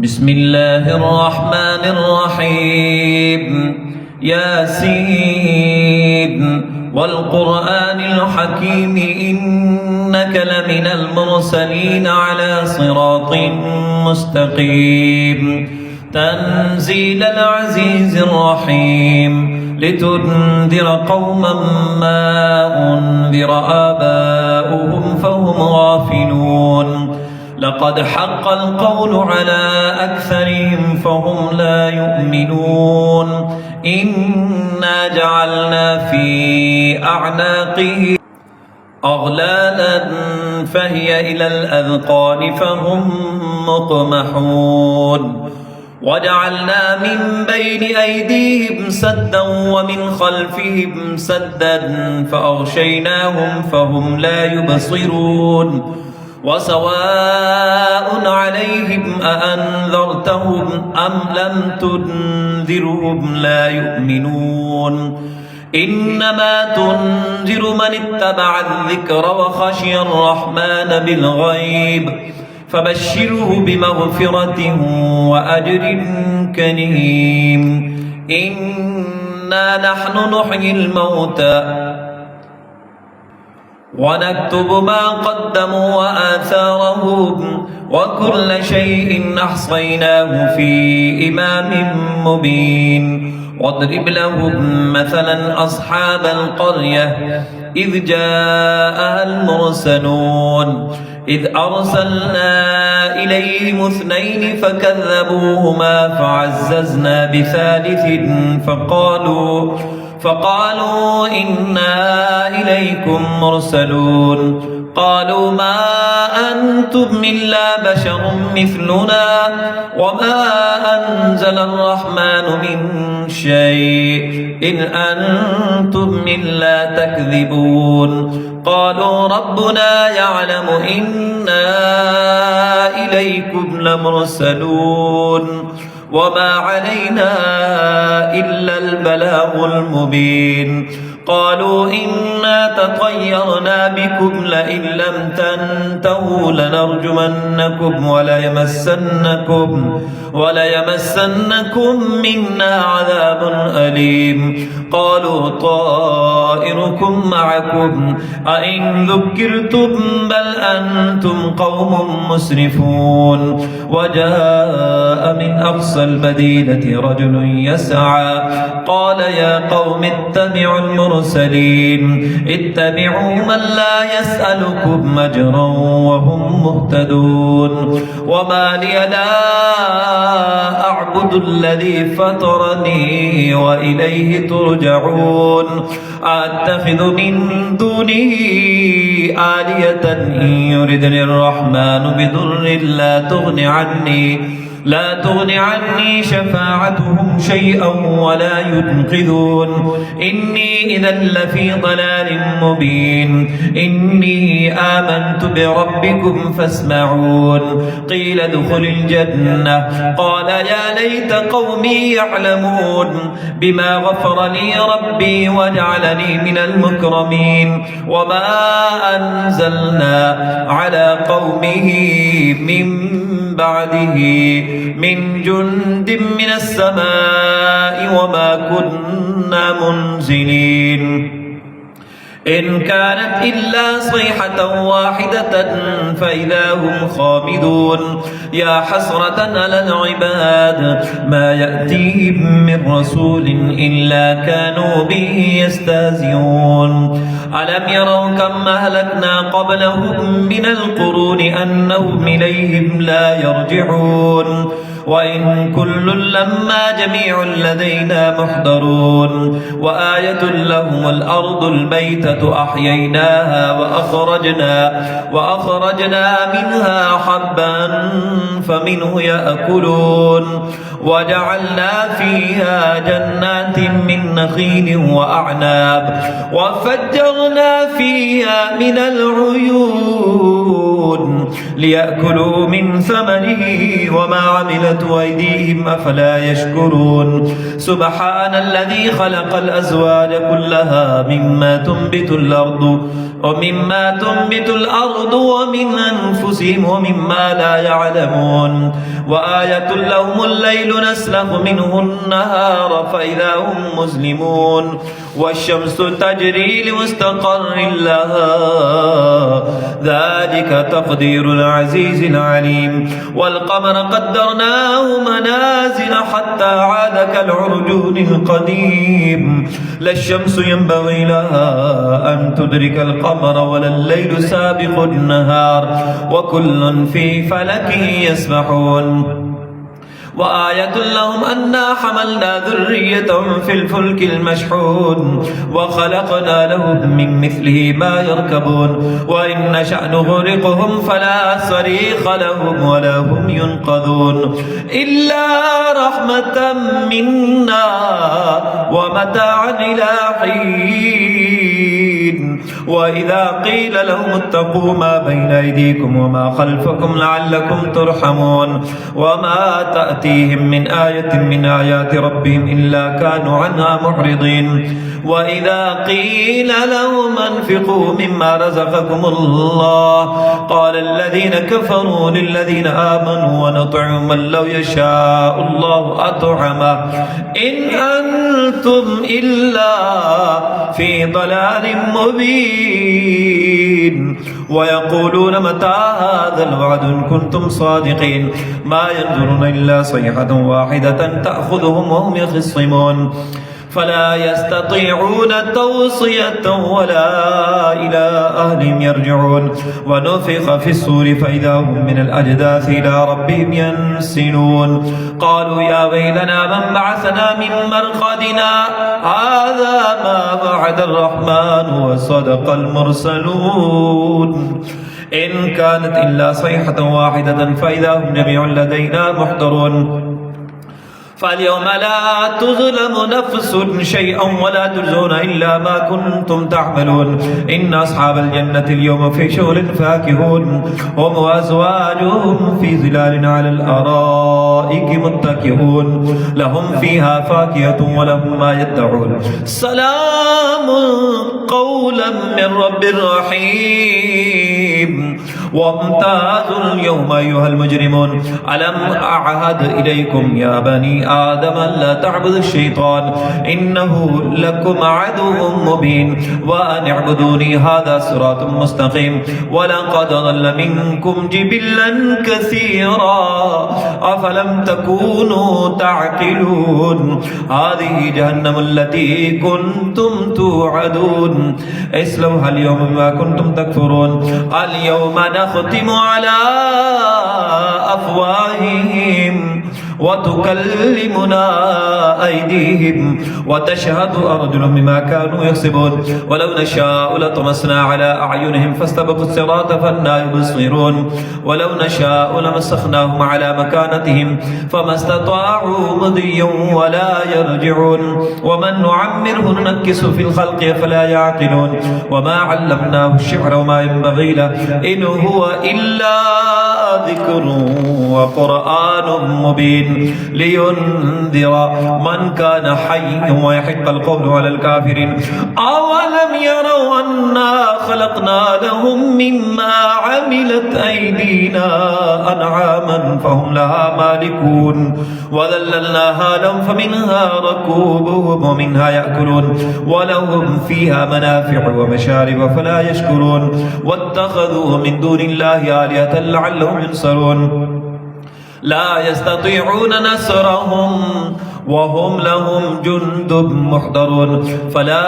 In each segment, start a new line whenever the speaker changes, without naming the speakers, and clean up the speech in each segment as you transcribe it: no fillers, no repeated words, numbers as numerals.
بسم الله الرحمن الرحيم ياسين والقرآن الحكيم إنك لمن المرسلين على صراط مستقيم تنزيل العزيز الرحيم لتنذر قوما ما أنذر آباؤهم فهم غافلون لقد حق القول على أكثرهم فهم لا يؤمنون إنا جعلنا في أعناقهم أغلالا فهي إلى الأذقان فهم مقمحون وجعلنا من بين أيديهم سدا ومن خلفهم سدا فأغشيناهم فهم لا يبصرون وسواء عليهم أأنذرتهم أم لم تنذرهم لا يؤمنون إنما تنذر من اتبع الذكر وخشي الرحمن بالغيب فبشره بمغفرة وأجر كريم إنا نحن نحيي الموتى ونكتب ما قدموا وآثارهم وكل شيء أحصيناه في إمام مبين واضرب لهم مثلا أصحاب القرية إذ جاءها المرسلون إذ أرسلنا إليهم اثنين فكذبوهما فعززنا بثالث فقالوا إنا إليكم مرسلون قالوا ما أنتم إلا بشر مثلنا وما أنزل الرحمن من شيء إن أنتم إلا تكذبون قالوا ربنا يعلم إنا إليكم لمرسلون وما علينا إلا البلاغ المبين قالوا إنا تطيرنا بكم لئن لم تنتهوا لنرجمنكم وليمسنكم منا عذاب أليم قالوا طائركم معكم أئن ذكرتم بل أنتم قوم مسرفون وجاء من أقصى المدينة رجل يسعى قال يا قوم اتبعوا المرسلين اتبعوا من لا يسألكم أجرا وهم مهتدون وما لي لا أعبد الذي فطرني وإليه ترجعون أتخذ من دونه آلية إن يردني الرحمن بضر لا تغن عني شفاعتهم شيئا ولا ينقذون إني إذا لفي ضلال مبين إني آمنت بربكم فاسمعون قيل ادخل الجنة قال يا ليت قومي يعلمون بما غفر لي ربي وجعلني من المكرمين وما أنزلنا على قومه من بعده من جند من السماء وما كنا منزلين إن كانت إلا صيحة واحدة فإذا هم خامدون يا حسرة على العباد ما يأتيهم من رسول إلا كانوا به يستهزئون ألم يروا كم أهلكنا قبلهم من القرون أنهم إليهم لا يرجعون وإن كل لما جميع لدينا محضرون وآية لهم الأرض الميتة أحييناها وأخرجنا منها حبا فمنه يأكلون وجعلنا فيها جنات من نخيل وأعناب وفجرنا فيها من العيون ليأكلوا من ثمره وما عملت أيديهم أفلا يشكرون سبحان الذي خلق الأزواج كلها مما تنبت الأرض ومن أنفسهم ومما لا يعلمون وآية لهم الليل نسلخ منه النهار فإذا هم مظلمون والشمس تجري لمستقر لها ذلك تقدير العزيز العليم والقمر قدرناه منازل حتى عاد كالعرجون القديم لا الشمس ينبغي لها أن تدرك القمر ولا الليل سابق النهار وكل في فلك يسبحون وآية لهم أنا حملنا ذريتهم في الفلك المشحون وخلقنا لهم من مثله ما يركبون وإن نشأ نغرقهم فلا صريخ لهم ولا هم ينقذون إلا رحمة منا ومتاعا إلى حين وإذا قيل لهم اتقوا ما بين أيديكم وما خلفكم لعلكم ترحمون وما تأتيهم من آية من آيات ربهم إلا كانوا عنها معرضين وإذا قيل لهم أنفقوا مما رزقكم الله قال الذين كفروا للذين آمنوا ونطعم من لو يشاء الله أطعمه إن أنتم إلا في ضلال مبين ويقولون متى هذا الوعد إن كنتم صادقين ما ينظرون إلا صيحة واحدة تأخذهم وهم يخصمون فلا يستطيعون توصية ولا إلى أهلهم يرجعون ونفخ في الصور فإذا هم من الأجداث إلى ربهم ينسلون قالوا يا ويلنا من بعثنا من مرقدنا هذا ما وعد الرحمن وصدق المرسلون إن كانت إلا صيحة واحدة فإذا هم جميع لدينا محضرون فاليوم لا تظلم نفس شيئا ولا تجزون إلا ما كنتم تعملون إن أصحاب الجنة اليوم في شغل فاكهون هم وأزواجهم في ظلال على الأرائك متكئون لهم فيها فاكهة ولهم ما يدعون سلام قولا من رب رحيم وامتازوا اليوم أيها المجرمون ألم أعهد إليكم يا بني آدم لا تعبدوا الشيطان إنه لكم عدو مبين وأن اعبدوني هذا صراط مستقيم ولقد ضل منكم جبلا كثيرا أفلم تكونوا تعقلون هذه جهنم التي كنتم توعدون اصلوها اليوم بما كنتم تكفرون اليوم نختم على أفواههم وتكلمنا أيديهم وتشهد أرجلهم بما كانوا يكسبون ولو نشاء لطمسنا على أعينهم فاستبقوا الصراط فأنى يبصرون ولو نشاء لمسخناهم على مكانتهم فما استطاعوا مضيا ولا يرجعون ومن نعمره ننكس في الخلق فلا يعقلون وما علمناه الشعر وما ينبغي له إن هو إلا ذكر وقرآن مبين لينذر من كان حيا ويحق القول على الكافرين أولم يروا أنا خلقنا لهم مما عملت أيدينا أنعاما فهم لها مالكون وذللناها لهم فمنها ركوبهم ومنها يأكلون ولهم فيها منافع ومشارب فلا يشكرون واتخذوا من دون الله آلهة لعلهم ينصرون لا يستطيعون نصرهم وهم لهم جند محضرون فلا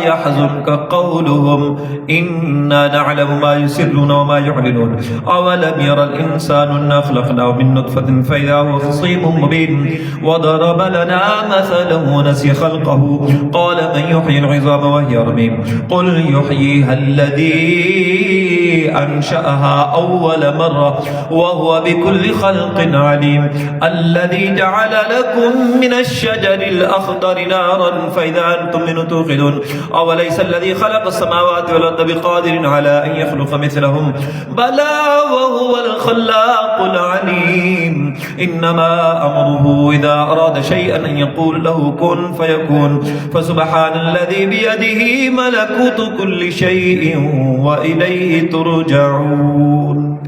يحزنك قولهم إنا نعلم ما يسرون وما يعلنون أولم يرى الإنسان أنا خلقناه من نطفة فإذا هو خصيم مبين وضرب لنا مثلا ونسي خلقه قال من يحيي العظام وهي رميم قل يحييها الذي أنشأها أول مرة وهو بكل خلق عليم الذي جعل لكم من الشجر الأخضر نارا فإذا أنتم منه توقدون أوليس الذي خلق السماوات والأرض بقادر على أن يخلق مثلهم بلى وهو الخلاق العليم إنما أمره إذا أراد شيئا أن يقول له كن فيكون فسبحان الذي بيده ملكوت كل شيء وإليه ترجعون